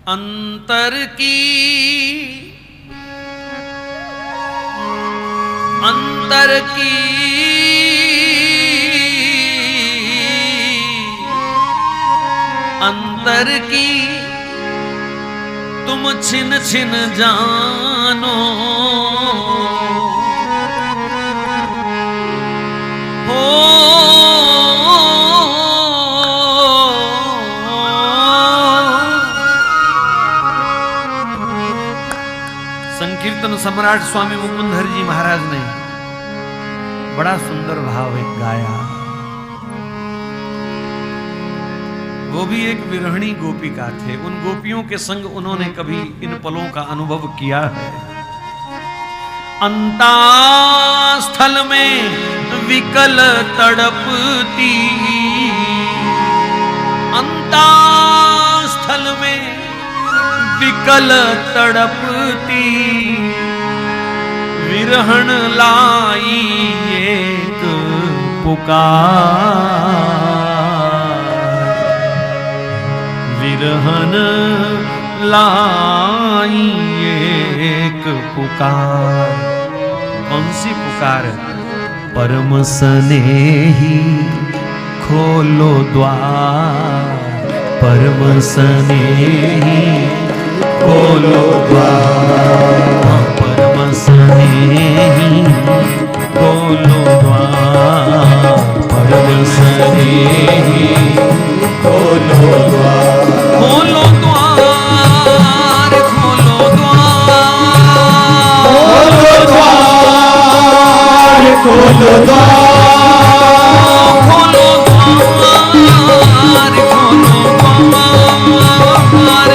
अंतर की अंतर की अंतर की तुम छिन छिन जानो हो संकीर्तन सम्राट स्वामी मुकुंदहरि जी महाराज ने बड़ा सुंदर भाव एक गाया। वो भी एक विरहणी गोपिका थे। उन गोपियों के संग उन्होंने कभी इन पलों का अनुभव किया है। अंतास्थल में विकल तड़पती, अंतास्थल में विकल तड़पती, विरहण लाई एक पुकार, विरहण लाई एक पुकार। कौन सी पुकार? परम स्नेही खोलो द्वार, परम स्नेही खोलो द्वार, परम स्नेही खोलो द्वार, परम स्नेही खोलो द्वार, खोलो द्वार, खोलो द्वार, खोलो द्वार, खोलो द्वार, खोलो द्वार,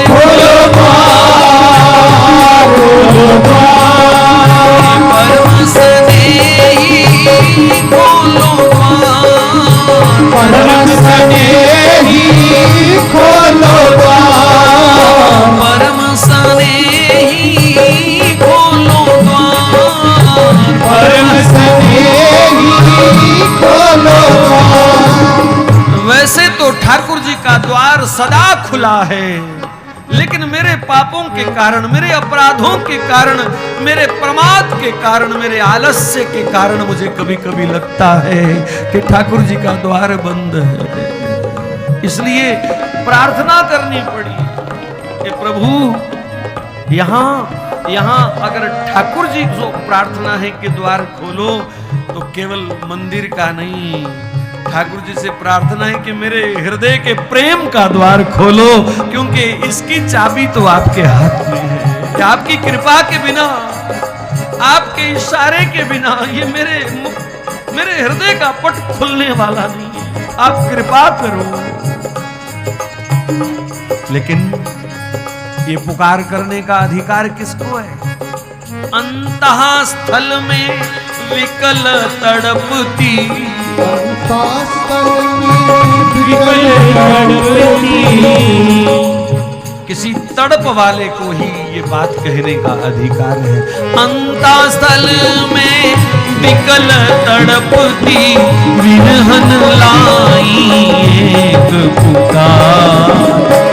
खोलो द्वार, खोलो द्वार, परम स्नेही खोलो द्वार, परम स्नेही खोलो द्वार, परम स्नेही खोलो द्वार, परम स्नेही खोलो द्वार। वैसे तो ठाकुर जी का द्वार सदा खुला है, लेकिन मेरे पापों के कारण, मेरे अपराधों के कारण, मेरे प्रमाद के कारण, मेरे आलस्य के कारण मुझे कभी कभी लगता है कि ठाकुर जी का द्वार बंद है। इसलिए प्रार्थना करनी पड़ी कि प्रभु यहाँ अगर ठाकुर जी को प्रार्थना है कि द्वार खोलो, तो केवल मंदिर का नहीं, ठाकुर जी से प्रार्थना है कि मेरे हृदय के प्रेम का द्वार खोलो, क्योंकि इसकी चाबी तो आपके हाथ में है। आपकी कृपा के बिना, आपके इशारे के बिना ये मेरे हृदय का पट खुलने वाला नहीं है। आप कृपा करो। लेकिन ये पुकार करने का अधिकार किसको है? अंतःस्थल में विकल तड़पती, किसी तड़प वाले को ही ये बात कहने का अधिकार है। अंतःस्थल में विकल तड़पती, विरहन लाई एक पुकार,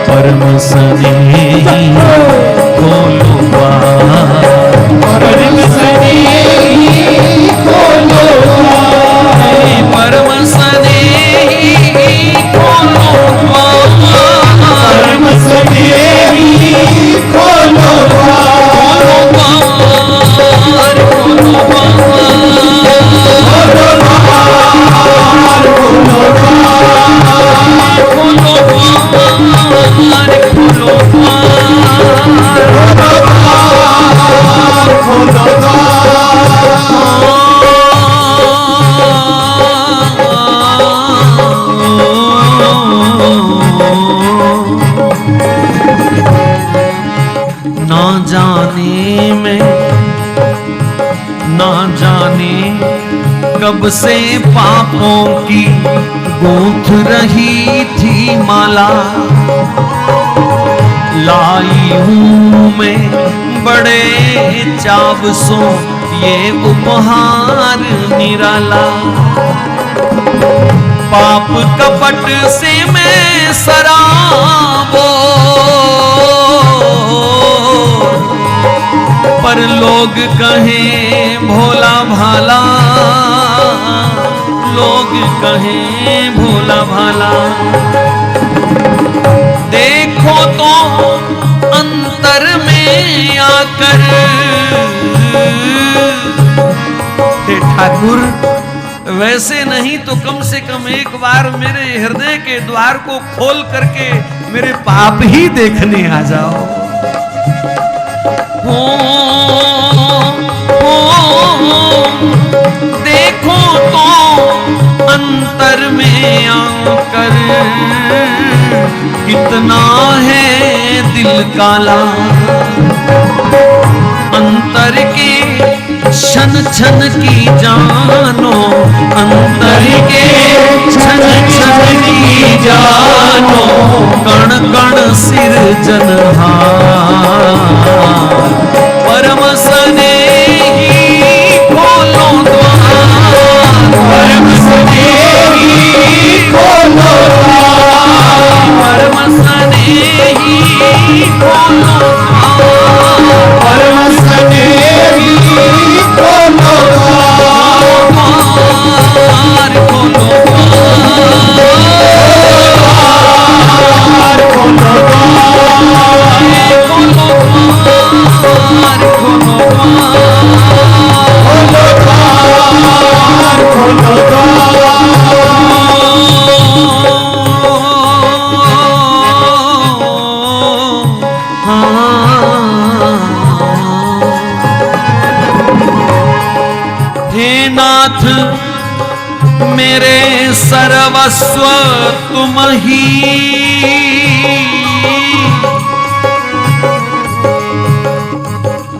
परम स्नेही खोलो द्वार, परम स्नेही खोलो द्वार, परम स्नेही खोलो द्वार, परम स्नेही खोलो द्वार, खोलो द्वार, खोलो द्वार, खोलो द्वार, खोलो द्वार, खोलो द्वार, खोलो ना जाने कब से पापों की गूंथ रही थी माला, लाई हूं मैं बड़े चाव सो ये उपहार निराला। पाप कपट से मैं सराबो लोग कहें भोला भाला, लोग कहें भोला भाला, देखो तो अंतर में आकर। हे ठाकुर, वैसे नहीं तो कम से कम एक बार मेरे हृदय के द्वार को खोल करके मेरे पाप ही देखने आ जाओ। हो देखो तो अंतर में आकर, कितना है दिल काला। अंतर के क्षण क्षण की जानो, अंतर के क्षण क्षण की जानो, कण कण सिरजनहार। परम स्नेही खोलो द्वार, परम स्नेही खोलो द्वार, परम स्नेही खोलो द्वार, परम स्नेही खोलो द्वार, खोलो द्वार, खोलो मेरे सर्वस्व तुम ही।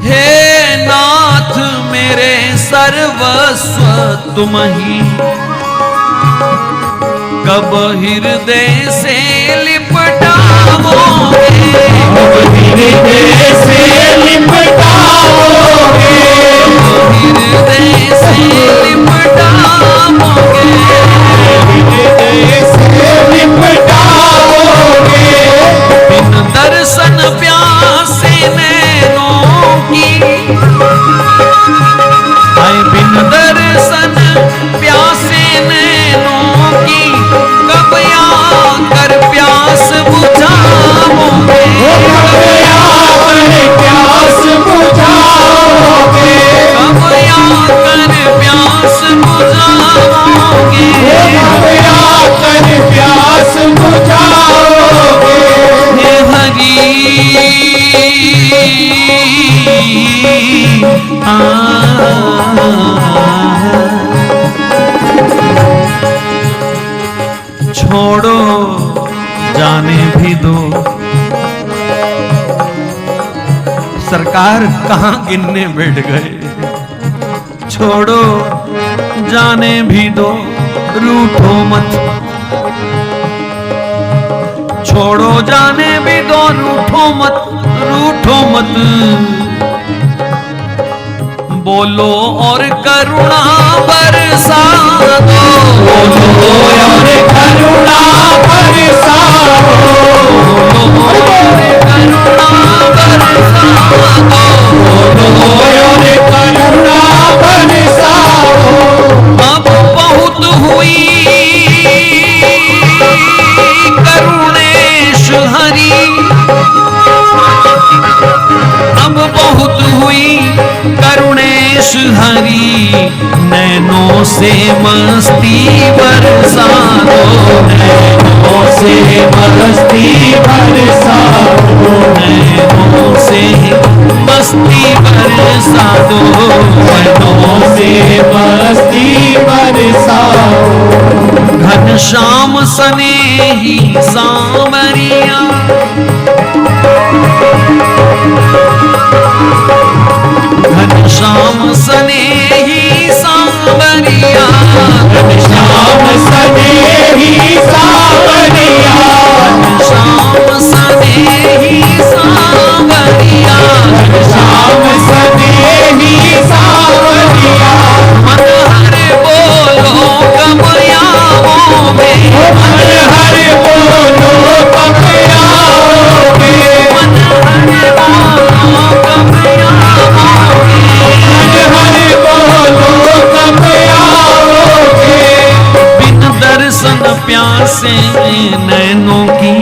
हे नाथ मेरे सर्वस्व तुम ही, कब हृदय से लिपटाओगे, कब हृदय से लिपटाओगे, हृदय से लिपटाओगे, हृदय से लिपटाओगे। बिन दर्शन प्यासे नैनों की, आए बिन दर्शन प्यासे नैनों की, कब आकर प्यास बुझाओगे, प्यास बुझाओगे, कब आकर प्यास बुझाओगे, कब आकर प्यास बुझाओगे। हे हरि छोड़ो जाने भी दो। सरकार कहां गिनने बैठ गए, छोड़ो जाने भी दो, रूठो मत, छोड़ो जाने भी दो, रूठो मत, रूठो मत। बोलो और करुणा बरसा दो, बोलो और करुणा बरसा दो, बोलो और करुणा बरसा दो, बोलो और करुणा बरसा दो। अब बहुत हुई करुणेश हरि, अब बहुत हुई करुणेश हरि, नैनों से मस्ती बरसा दो, नैनों से मस्ती बरसा दो, नैनों से मस्ती बरसा दो, नैनों से मस्ती बरसा दो। घनश्याम स्नेही सांवरिया, घनश्याम स्नेही सांवरिया, घनश्याम स्नेही सांवरिया, घनश्याम स्नेही सांवरिया, घनश्याम स्नेही सांवरिया। मन हर बोलो कब आओगे, मन हर बोलो कब आओगे। से नैनों की,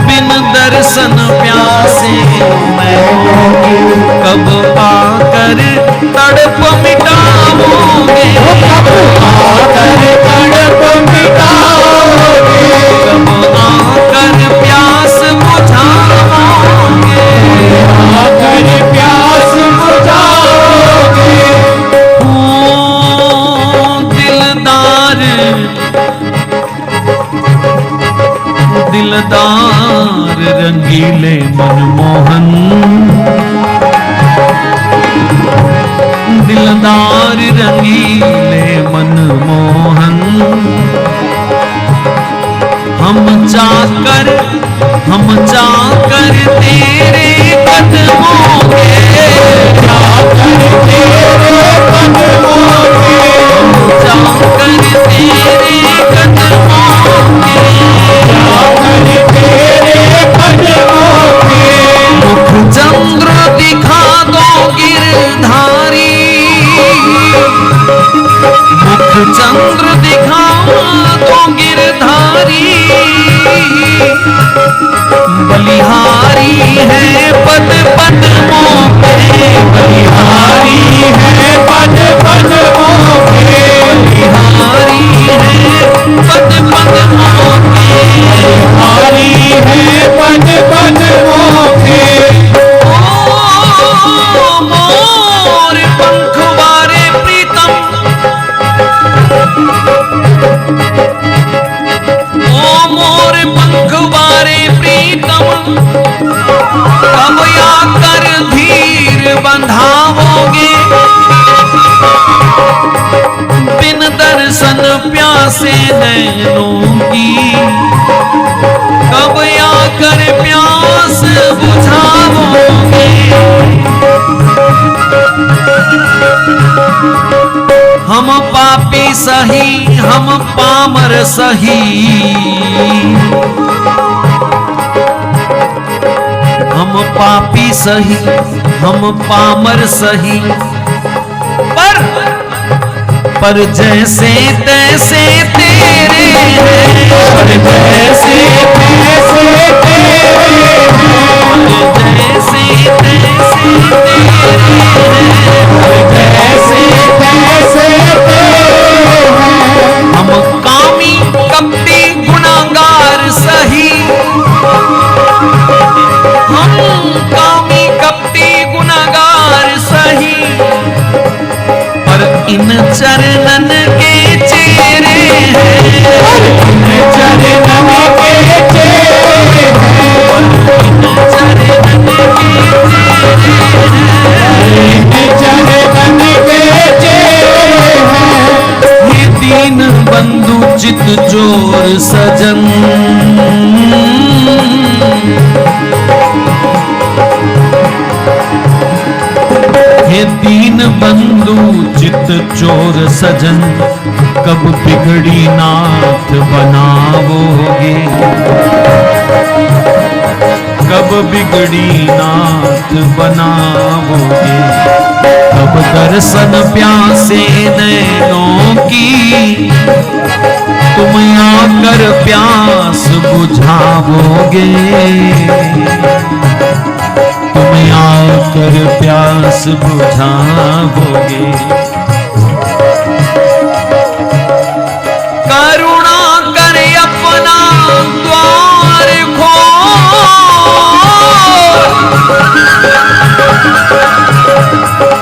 बिन दर्शन प्यासे नैनों की, कब आकर तड़प मिटाओगे, कब आकर तड़प मिटाओगे, कब आकर प्यास बुझाओगे, आकर प्यास बुझाओगे। दिलदार रंगीले मनमोहन, दिलदार रंगीले मनमोहन, हम चाकर तेरे कदमों के, चाकर तेरे कदमों के, चाकर तेरे कदमों के, मुख चंद्र दिखा दो गिरधारी, मुख चंद्र दिखा दो गिरधारी, बलिहारी है पद पद्मों पे, बलिहारी है पद पद्मों पे, बलिहारी है पद पद्मों पे, बलिहारी है पद पद्मों पे। ओ मोर पंख वारे प्रीतम, ओ मोर पंख वारे प्रीतम, कब आकर धीर बंधाओगे, बिन दर्शन प्यासे नैनों की, कब आकर प्यास बुझाओगे। हम पापी सही हम पामर सही, हम पापी सही हम पामर सही, पर जैसे तैसे तेरे हैं, पर जैसे तैसे तेरे हैं, जैसे तैसे तेरे हैं, पर जैसे तैसे तेरे हैं। हम कामी कपटी गुनाहगार सही, हम कामी कपटी गुनाहगार सही, इन चरणन के चेहरे हैं, इन चरणन के चेहरे हैं, इन चरणन के चरणन के चेहरे हैं। ये दीन बंधु चित चोर सजन, हे दीन बंधु चित चोर सजन, कब बिगड़ी नाथ बनाओगे, कब बिगड़ी नाथ बनाओगे, कब दर्शन प्यासे नैनों की, तुम आकर प्यास बुझाओगे, तुम आकर प्यास बुझाओगे। करुणा कर अपना द्वार खोल,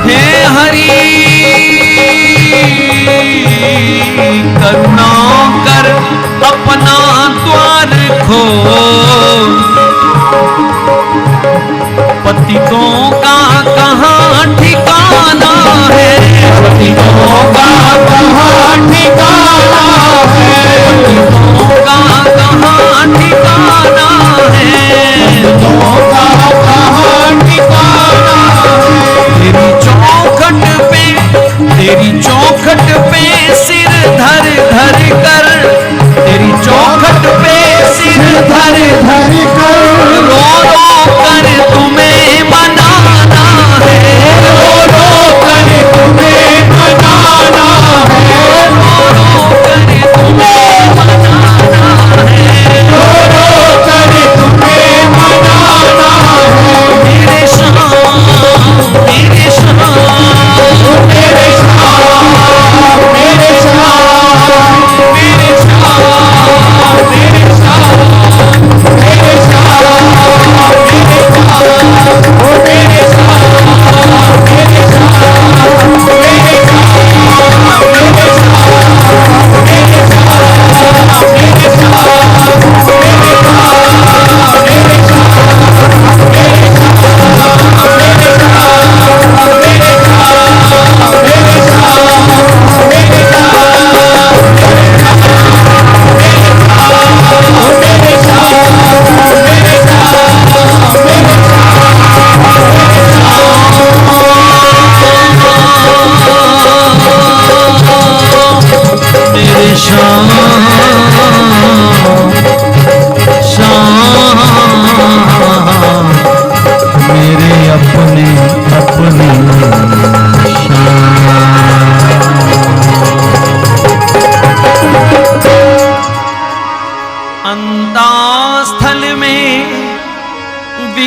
हे हरि करुणा कर अपना द्वार खोल, पतितों का कहाँ ठिकाना है, पतितों का कहाँ ठिकाना है, पतितों का कहाँ ठिकाना है, पतितों का कहाँ ठिकाना है। तेरी चौखट पे सिर धर धर कर, तेरी चौखट पे सिर धर धर कर, रो रो कर तुम्हें मना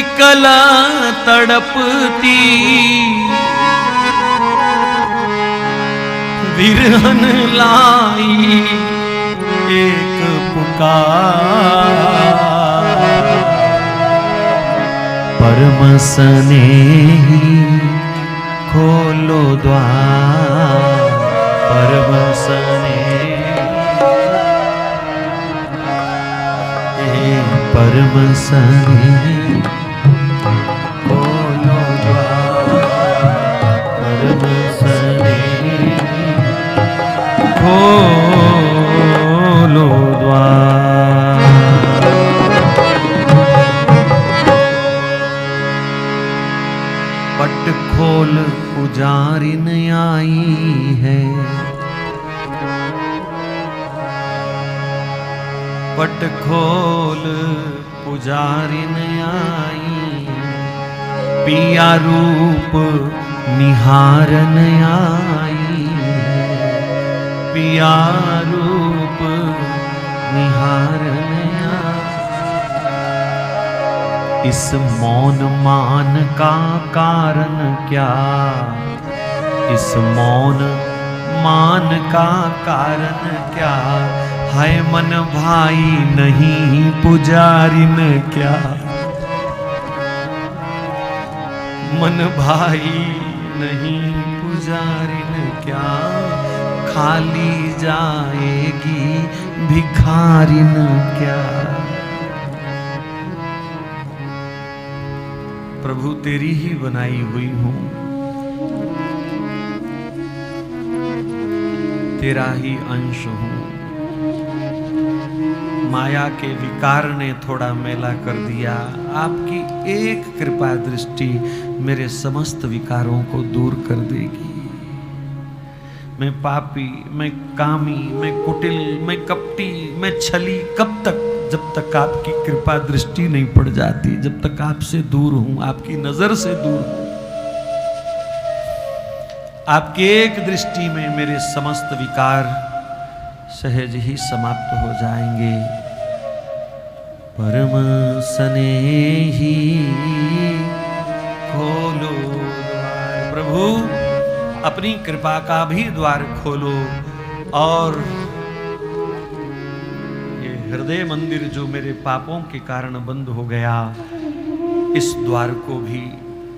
विकला तड़पती विरहन लाई एक पुकार। परम स्नेही खोलो द्वार, परम स्नेही परम स्नेही खोलो द्वार, परम स्नेही खोलो द्वार। पट खोल पुजारिन आई है, पट खोल पुजारिन आई, पिया रूप निहारन आई, पिया रूप निहारन आई। इस मौन मान का कारण क्या, इस मौन मान का कारण क्या, है मन भाई नहीं पुजारिन क्या, मन भाई नहीं पुजारिन क्या, खाली जाएगी भिखारिन क्या। प्रभु तेरी ही बनाई हुई हूं, तेरा ही अंश हूं। माया के विकार ने थोड़ा मेला कर दिया, आपकी एक कृपा दृष्टि मेरे समस्त विकारों को दूर कर देगी। मैं पापी, मैं कामी, मैं कुटिल, मैं कपटी, मैं छली कब तक, जब तक आपकी कृपा दृष्टि नहीं पड़ जाती, जब तक आपसे दूर हूं, आपकी नजर से दूर हूं। आपकी एक दृष्टि में मेरे समस्त विकार सहज ही समाप्त हो जाएंगे। परम स्नेही खोलो द्वार, प्रभु अपनी कृपा का भी द्वार खोलो और ये हृदय मंदिर जो मेरे पापों के कारण बंद हो गया, इस द्वार को भी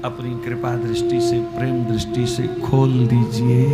अपनी कृपा दृष्टि से, प्रेम दृष्टि से खोल दीजिए।